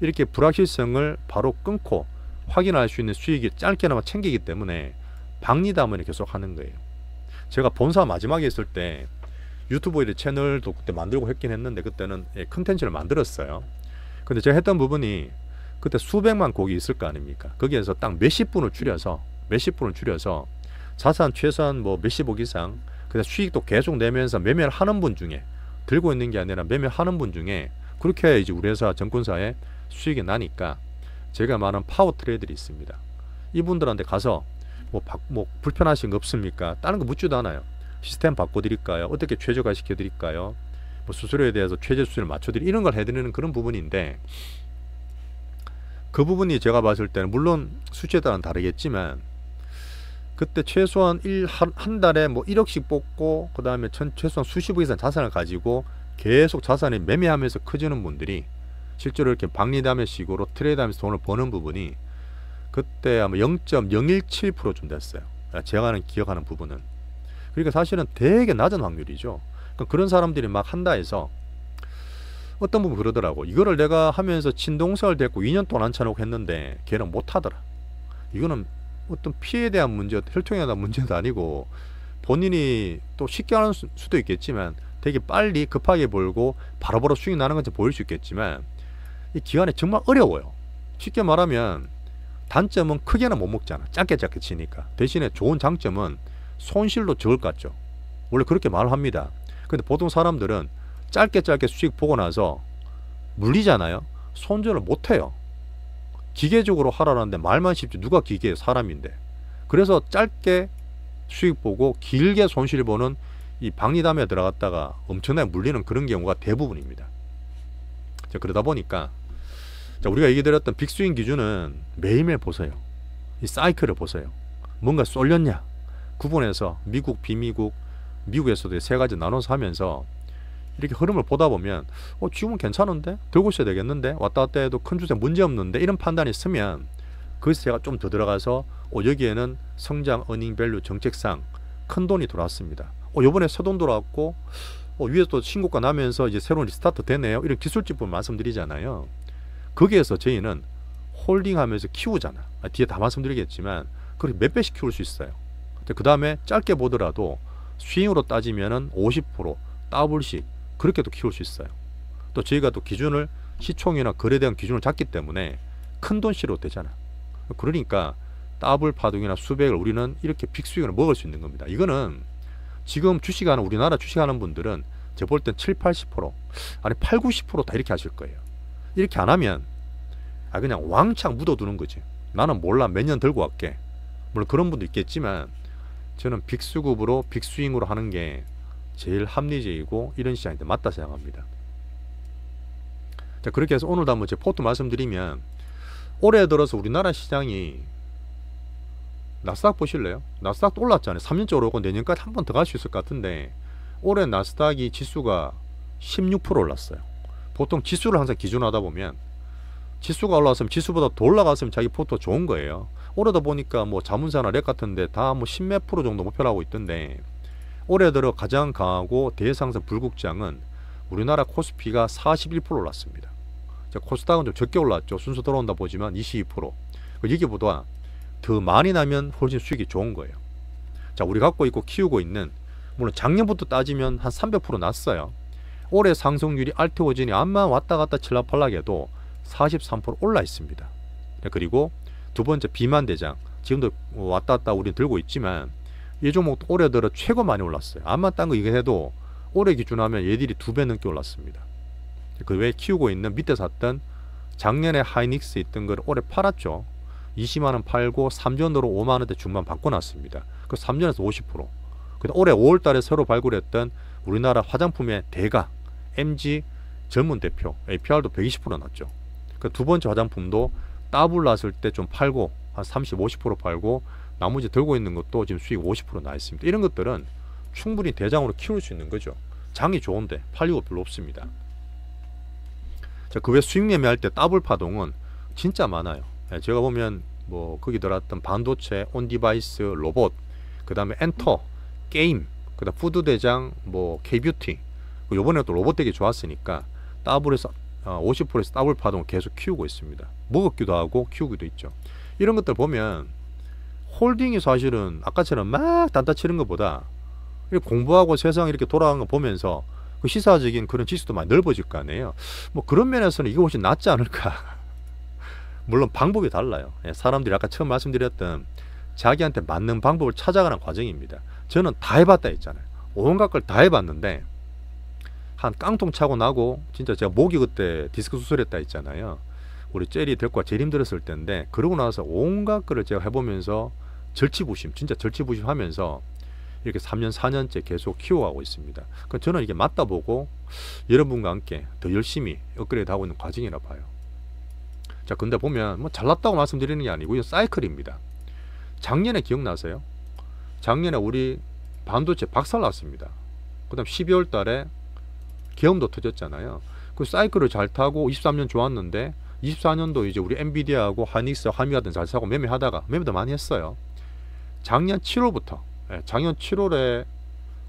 이렇게 불확실성을 바로 끊고 확인할 수 있는 수익이 짧게나마 챙기기 때문에 박리담을 계속 하는 거예요. 제가 본사 마지막에 있을 때 유튜브에 채널도 그때 만들고 했긴 했는데, 그때는 컨텐츠를 만들었어요. 근데 제가 했던 부분이 그때 수백만 곡이 있을 거 아닙니까? 거기에서 딱 몇십 분을 줄여서 자산 최소한 뭐 몇십억 이상, 그래서 수익도 계속 내면서 매매를 하는 분 중에, 들고 있는 게 아니라 매매하는 분 중에, 그렇게 해야 이제 우리 회사 정권사에 수익이 나니까 제가 말하는 파워 트레이더들이 있습니다. 이분들한테 가서 뭐 불편하신 거 없습니까? 다른 거 묻지도 않아요. 시스템 바꿔드릴까요? 어떻게 최저가 시켜드릴까요? 뭐 수수료에 대해서 최저 수준을 맞춰드리 이런 걸 해드리는 그런 부분인데, 그 부분이 제가 봤을 때는 물론 수치에 따라 다르겠지만 그때 최소한 한 달에 뭐 1억씩 뽑고 그 다음에 최소한 수십억 이상 자산을 가지고 계속 자산이 매매하면서 커지는 분들이 실제로 이렇게 박리담의 식으로 트레이드하면서 돈을 버는 부분이 그때 아마 0.017%좀 됐어요. 제가 기억하는 부분은. 그러니까 사실은 되게 낮은 확률이죠. 그러니까 그런 사람들이 막 한다 해서 어떤 분은 그러더라고. 이거를 내가 하면서 친동생을 데리고 2년 동안 안 쳐놓고 했는데 걔는 못하더라. 이거는 어떤 피해에 대한 문제, 혈통에 대한 문제도 아니고 본인이 또 쉽게 하는 수도 있겠지만 되게 빨리 급하게 벌고 바로바로 수익 나는 건지 보일 수 있겠지만 이 기간에 정말 어려워요. 쉽게 말하면 단점은 크게는 못 먹잖아. 짧게 치니까. 대신에 좋은 장점은 손실도 적을 것 같죠. 원래 그렇게 말을 합니다. 근데 보통 사람들은 짧게 수익 보고 나서 물리잖아요. 손절을 못해요. 기계적으로 하라는데 말만 쉽지 누가 기계에 사람인데. 그래서 짧게 수익 보고 길게 손실 보는 이 박리담에 들어갔다가 엄청나게 물리는 그런 경우가 대부분입니다. 자, 그러다 보니까 우리가 얘기 드렸던 빅스윙 기준은 매일매일 보세요. 이 사이클을 보세요. 뭔가 쏠렸냐 구분해서 미국, 비미국, 미국에서도 세 가지 나눠서 하면서 이렇게 흐름을 보다 보면 지금은 괜찮은데? 들고 있어야 되겠는데? 왔다 갔다 해도 큰 추세 문제 없는데? 이런 판단이 있으면 거기서 제가 좀 더 들어가서 여기에는 성장, 어닝 밸류, 정책상 큰 돈이 들어왔습니다. 요번에 새 돈 들어왔고 위에 또 신고가 나면서 이제 새로운 리스타트 되네요. 이런 기술집을 말씀드리잖아요. 거기에서 저희는 홀딩하면서 키우잖아. 뒤에 다 말씀드리겠지만 그렇게 몇 배씩 키울 수 있어요. 그 다음에 짧게 보더라도 스윙으로 따지면은 50% 더블씩 그렇게도 키울 수 있어요. 또 저희가 또 기준을 시총이나 거래에 대한 기준을 잡기 때문에 큰 돈 실어도 되잖아. 그러니까 더블 파동이나 수백을 우리는 이렇게 빅스윙을 먹을 수 있는 겁니다. 이거는 지금 주식하는 우리나라 주식하는 분들은 제가 볼 땐 7, 80% 아니 8, 90% 다 이렇게 하실 거예요. 이렇게 안 하면 그냥 왕창 묻어두는 거지. 나는 몰라 몇 년 들고 갈게. 물론 그런 분도 있겠지만 저는 빅스급으로 빅스윙으로 하는 게 제일 합리적이고 이런 시장인데 맞다 생각합니다. 자, 그렇게 해서 오늘도 한번 제 포트 말씀드리면, 올해 들어서 우리나라 시장이 나스닥 보실래요? 나스닥도 올랐잖아요. 3년째 오르고 내년까지 한 번 더 갈 수 있을 것 같은데, 올해 나스닥이 지수가 16% 올랐어요. 보통 지수를 항상 기준하다 보면 지수가 올라왔으면 지수보다 더 올라갔으면 자기 포트가 좋은 거예요. 올해도 보니까 뭐 자문사나 렉 같은데 다 뭐 10몇 프로 정도 목표로 하고 있던데, 올해 들어 가장 강하고 대상승 불국장은 우리나라 코스피가 41% 올랐습니다. 자, 코스닥은 좀 적게 올랐죠. 순서 들어온다 보지만 22%. 여기보다 더 많이 나면 훨씬 수익이 좋은 거예요. 자, 우리 갖고 있고 키우고 있는, 물론 작년부터 따지면 한 300% 났어요. 올해 상승률이 알테오젠이 암만 왔다 갔다 칠라팔락해도 43% 올라 있습니다. 그리고 두 번째 비만 대장, 지금도 왔다 갔다 우리 들고 있지만 이 종목도 올해 들어 최고 많이 올랐어요. 암만 딴 거 이거 해도 올해 기준하면 얘들이 2배 넘게 올랐습니다. 그 외에 키우고 있는 밑에 샀던 작년에 하이닉스 있던 걸 올해 팔았죠. 20만원 팔고 3전으로 5만원대 중반 바꿔놨습니다. 그 3전에서 50%. 올해 5월달에 새로 발굴했던 우리나라 화장품의 대가 MG 전문 대표 APR도 120% 났죠. 그 두 번째 화장품도 더블 났을 때 좀 팔고 한 30, 50% 팔고 나머지 들고 있는 것도 지금 수익 50% 나 있습니다. 이런 것들은 충분히 대장으로 키울 수 있는 거죠. 장이 좋은데 팔리고 별로 없습니다. 자, 그 외 수익 매매할 때 더블 파동은 진짜 많아요. 제가 보면 뭐 거기 들어왔던 반도체, 온디바이스, 로봇, 그 다음에 엔터, 게임, 그 다음 푸드 대장, 뭐 K뷰티, 요번에 또 로봇 되게 좋았으니까 더블에서 50%에서 더블 파동을 계속 키우고 있습니다. 먹었기도 하고 키우기도 있죠. 이런 것들 보면 홀딩이 사실은 아까처럼 막 단타 치는 것보다 공부하고 세상 이렇게 돌아가는 거 보면서 그 시사적인 그런 지수도 많이 넓어질 거 아니에요. 뭐 그런 면에서는 이게 훨씬 낫지 않을까. 물론 방법이 달라요. 사람들이 아까 처음 말씀드렸던 자기한테 맞는 방법을 찾아가는 과정입니다. 저는 다 해봤다 했잖아요. 온갖 걸 다 해봤는데 한 깡통 차고 나고, 진짜 제가 목이 그때 디스크 수술했다 했잖아요. 우리 젤이 될거 제일 힘들었을 때인데, 그러고 나서 온갖 거를 제가 해보면서 절치부심, 진짜 절치부심 하면서 이렇게 3년 4년째 계속 키워가고 있습니다. 그러니까 저는 이게 맞다 보고 여러분과 함께 더 열심히 업그레이드 하고 있는 과정이라 봐요. 자, 근데 보면 뭐 잘났다고 말씀드리는 게 아니고 이건 사이클입니다. 작년에 기억나세요? 작년에 우리 반도체 박살났습니다. 그 다음 12월 달에 계엄도 터졌잖아요. 그 사이클을 잘 타고 23년 좋았는데 24년도 이제 우리 엔비디아하고 하이닉스, 한미가든 잘 사고 매매도 많이 했어요. 작년 7월부터, 작년 7월에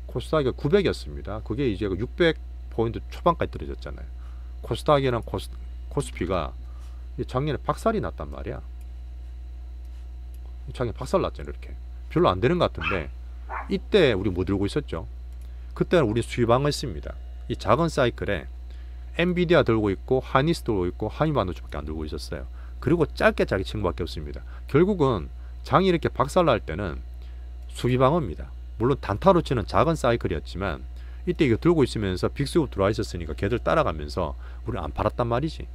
코스닥이 900이었습니다. 그게 이제 600포인트 초반까지 떨어졌잖아요. 코스닥이랑 코스피가 작년에 박살이 났단 말이야. 작년에 박살 났잖아요. 이렇게 별로 안 되는 것 같은데, 이때 우리 뭐 들고 있었죠? 그때는 우리 수입방했습니다. 이 작은 사이클에 엔비디아 들고 있고 하이닉스 들고 있고 한미반도체밖에 안 들고 있었어요. 그리고 짧게 자기 친구밖에 없습니다. 결국은 장이 이렇게 박살날 때는 수비방어입니다. 물론 단타로 치는 작은 사이클이었지만 이때 이거 들고 있으면서 빅스급 들어와 있었으니까 걔들 따라가면서 우리는 안 팔았단 말이지.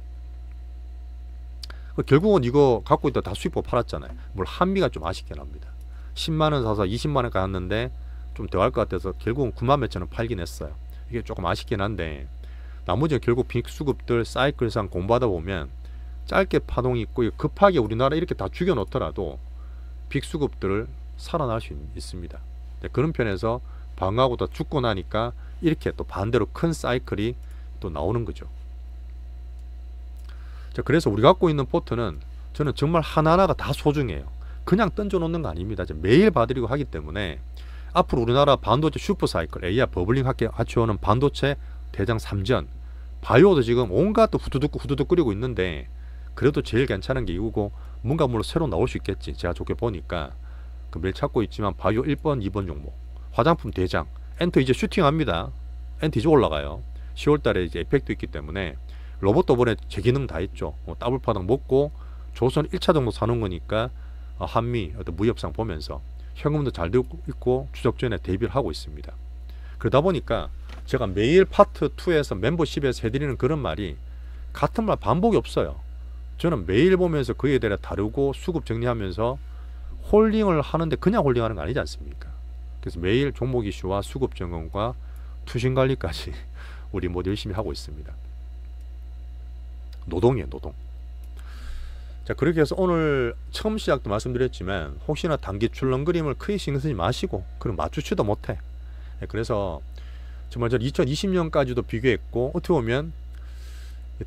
결국은 이거 갖고 있다 다 수입보 팔았잖아요. 물론 한미가 좀 아쉽게 납니다. 10만원 사서 20만원 갔는데 좀 더 할 것 같아서 결국은 9만 몇천 원 팔긴 했어요. 이게 조금 아쉽긴 한데, 나머지는 결국 빅수급들 사이클상 공부하다 보면 짧게 파동이 있고 급하게 우리나라 이렇게 다 죽여 놓더라도 빅수급들을 살아날 수 있습니다. 그런 편에서 방어하고 다 죽고 나니까 이렇게 또 반대로 큰 사이클이 또 나오는 거죠. 자, 그래서 우리 갖고 있는 포트는 저는 정말 하나하나가 다 소중해요. 그냥 던져 놓는 거 아닙니다. 매일 봐드리고 하기 때문에 앞으로 우리나라 반도체 슈퍼사이클, AI 버블링 같이 오는 반도체 대장 3전, 바이오도 지금 온갖 또 후두둑 끓이고 있는데, 그래도 제일 괜찮은 게 이거고, 뭔가 물론 새로 나올 수 있겠지. 제가 좋게 보니까 그 매일 찾고 있지만 바이오 1번, 2번 종목, 화장품 대장, 엔터 이제 슈팅합니다. 엔터 이제 올라가요. 10월달에 이제 에펙도 있기 때문에 로봇도 이번에 제 기능 다 했죠. 더블 파동 먹고 조선 1차 정도 사는 거니까 한미 어떤 무협상 보면서 현금도 잘 되고 있고 추적 전에 대비를 하고 있습니다. 그러다 보니까 제가 매일 파트 2에서 멤버십에서 해드리는 그런 말이 같은 말 반복이 없어요. 저는 매일 보면서 그에 대해 다루고 수급 정리하면서 홀딩을 하는데 그냥 홀딩하는 거 아니지 않습니까? 그래서 매일 종목 이슈와 수급 점검과 투신 관리까지 우리 모두 열심히 하고 있습니다. 노동이에요, 노동. 자, 그렇게 해서 오늘 처음 시작도 말씀드렸지만 혹시나 단기 출렁거림을 크게 신경 쓰지 마시고 그럼 맞추지도 못해. 그래서 정말 저 2020년까지도 비교했고 어떻게 보면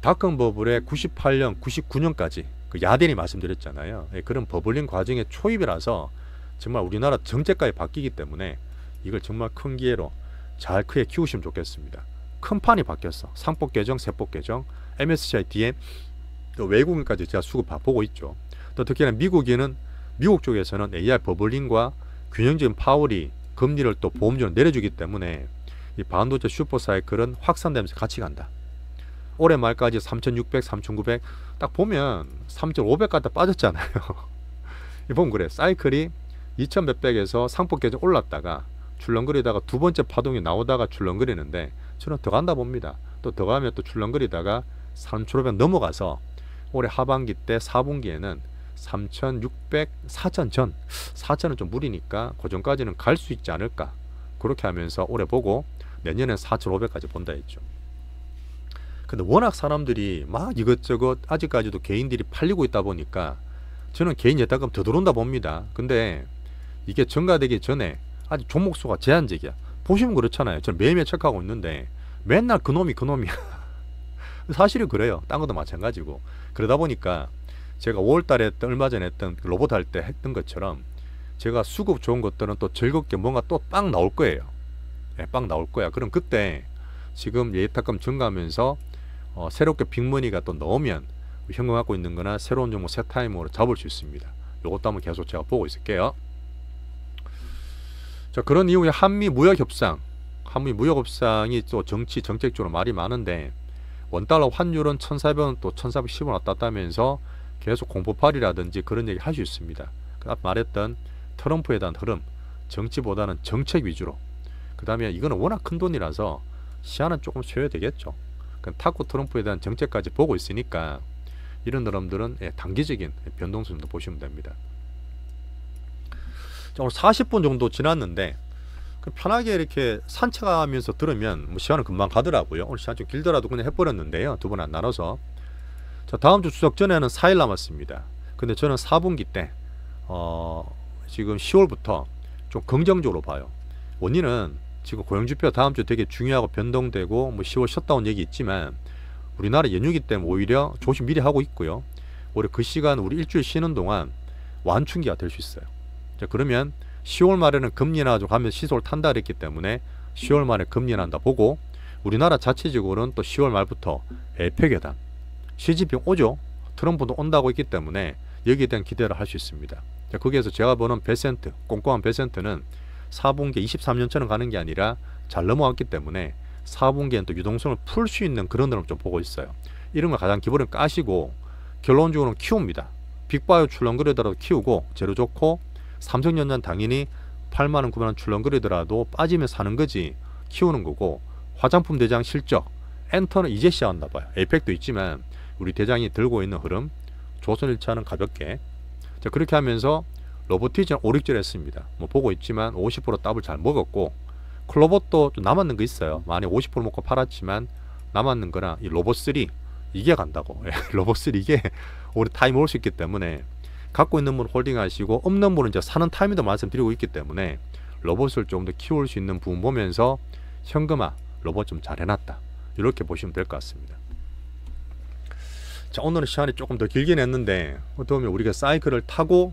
닷컴 버블의 98년, 99년까지 그 야덴이 말씀드렸잖아요. 그런 버블링 과정의 초입이라서 정말 우리나라 정책까지 바뀌기 때문에 이걸 정말 큰 기회로 잘 크게 키우시면 좋겠습니다. 큰 판이 바뀌었어. 상법 개정, 세법 개정, MSCI DM, 또 외국인까지 제가 수급 보고 있죠. 또 특히나 미국 쪽에서는 AI 버블링과 균형적인 파월이 금리를 또 보험적으로 내려주기 때문에 이 반도체 슈퍼사이클은 확산되면서 같이 간다. 올해 말까지 3,600, 3,900 딱 보면 3,500 갔다 빠졌잖아요. 이 보면 그래. 사이클이 2,000 몇백에서 상법 개정 올랐다가 출렁거리다가 두 번째 파동이 나오다가 출렁거리는데 저는 더 간다 봅니다. 또 더 가면 또 출렁거리다가 3,500 넘어가서 올해 하반기 때 4분기에는 3,600, 4,000 전, 4,000은 좀 무리니까 그 전까지는 갈 수 있지 않을까. 그렇게 하면서 올해 보고 내년엔 4,500까지 본다 했죠. 근데 워낙 사람들이 막 이것저것 아직까지도 개인들이 팔리고 있다 보니까 저는 개인 예탁금 더 들어온다 봅니다. 근데 이게 전가되기 전에 아직 종목수가 제한적이야. 보시면 그렇잖아요. 저는 매일매일 체크하고 있는데 맨날 그놈이야. 사실이 그래요. 딴 것도 마찬가지고. 그러다 보니까 제가 5월달에 했던, 얼마 전에 했던 로봇 할 때 했던 것처럼 제가 수급 좋은 것들은 또 즐겁게 뭔가 또 빵 나올 거예요. 빵 나올 거야. 그럼 그때 지금 예탁금 증가하면서 새롭게 빅머니가 또 넣으면 현금 갖고 있는 거나 새로운 종목 새 타임으로 잡을 수 있습니다. 요것도 한번 계속 제가 보고 있을게요. 자, 그런 이후에 한미 무역협상이 또 정책적으로 말이 많은데 원달러 환율은 1,400원 또 1,410원 왔다 갔다 하면서 계속 공포팔이라든지 그런 얘기 할 수 있습니다. 아까 말했던 트럼프에 대한 흐름, 정치보다는 정책 위주로. 그 다음에 이거는 워낙 큰 돈이라서 시한은 조금 쉬어야 되겠죠. 타코 트럼프에 대한 정책까지 보고 있으니까 이런 여러분들은 단기적인 변동성 정도 보시면 됩니다. 자, 오늘 40분 정도 지났는데 편하게 이렇게 산책하면서 들으면 뭐 시간은 금방 가더라고요. 오늘 시간 좀 길더라도 그냥 해버렸는데요. 두 번 안 나눠서. 자, 다음 주 추석 전에는 4일 남았습니다. 근데 저는 4분기 때 지금 10월부터 좀 긍정적으로 봐요. 원인은 지금 고용지표 다음 주 되게 중요하고 변동되고 뭐 10월 셧다운 얘기 있지만 우리나라 연휴기 때문에 오히려 조심 미리 하고 있고요. 올해 그 시간 우리 일주일 쉬는 동안 완충기가 될 수 있어요. 자, 그러면 10월 말에는 금리 인하 좀 하면 시소를 탄다 그랬기 때문에 10월 말에 금리 인하한다 보고 우리나라 자체적으로는 또 10월 말부터 에펙 회담 시진핑 오죠. 트럼프도 온다고 했기 때문에 여기에 대한 기대를 할 수 있습니다. 자, 거기에서 제가 보는 배센트, 꼼꼼한 배센트는 4분기 23년처럼 가는 게 아니라 잘 넘어왔기 때문에 4분기엔 또 유동성을 풀 수 있는 그런 흐름을 좀 보고 있어요. 이런 걸 가장 기본을 까시고 결론적으로는 키웁니다. 빅바이오 출렁거리더라도 키우고 재료 좋고 삼성전자는 당연히 8만원 9만원 출렁거리더라도 빠지면 사는 거지 키우는 거고 화장품 대장 실적 엔터는 이제 시작한다 봐요. 에이펙도 있지만 우리 대장이 들고 있는 흐름 조선 1차는 가볍게 자, 그렇게 하면서 로보티즈는 5, 6절 했습니다. 뭐 보고 있지만 50% 더블 잘 먹었고 클로봇도 좀 남았는 거 있어요. 많이 50% 먹고 팔았지만 남았는 거나 이 로봇3 이게 간다고. 로봇3 이게 올해 타임 올 수 있기 때문에 갖고 있는 분 홀딩 하시고 없는 분은 이제 사는 타임도 말씀드리고 있기 때문에 로봇을 좀 더 키울 수 있는 부분 보면서 현금화 로봇 좀 잘 해놨다. 이렇게 보시면 될 것 같습니다. 자, 오늘은 시간이 조금 더 길게 냈는데 어떻게 보면 우리가 사이클을 타고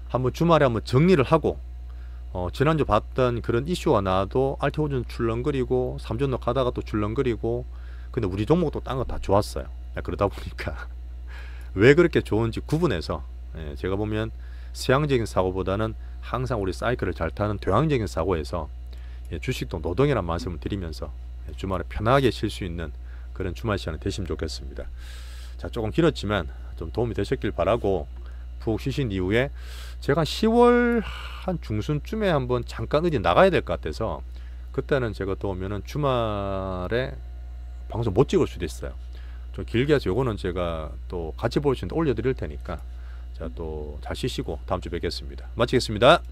한번 주말에 한번 정리를 하고 지난주 봤던 그런 이슈가 나와도 알티호준 출렁거리고 삼전로 가다가 또 출렁거리고 근데 우리 종목도 딴 거 다 좋았어요. 그러다 보니까 왜 그렇게 좋은지 구분해서 제가 보면 서양적인 사고보다는 항상 우리 사이클을 잘 타는 동양적인 사고에서 주식도 노동이라는 말씀을 드리면서 주말에 편하게 쉴 수 있는 그런 주말 시간이 되시면 좋겠습니다. 자, 조금 길었지만 좀 도움이 되셨길 바라고 푹 쉬신 이후에 제가 10월 한 중순쯤에 한번 잠깐 어디 나가야 될 것 같아서 그때는 제가 또 오면은 주말에 방송 못 찍을 수도 있어요. 좀 길게 해서 요거는 제가 또 같이 볼 수 있는데 올려드릴 테니까 자, 또 잘 쉬시고 다음 주 뵙겠습니다. 마치겠습니다.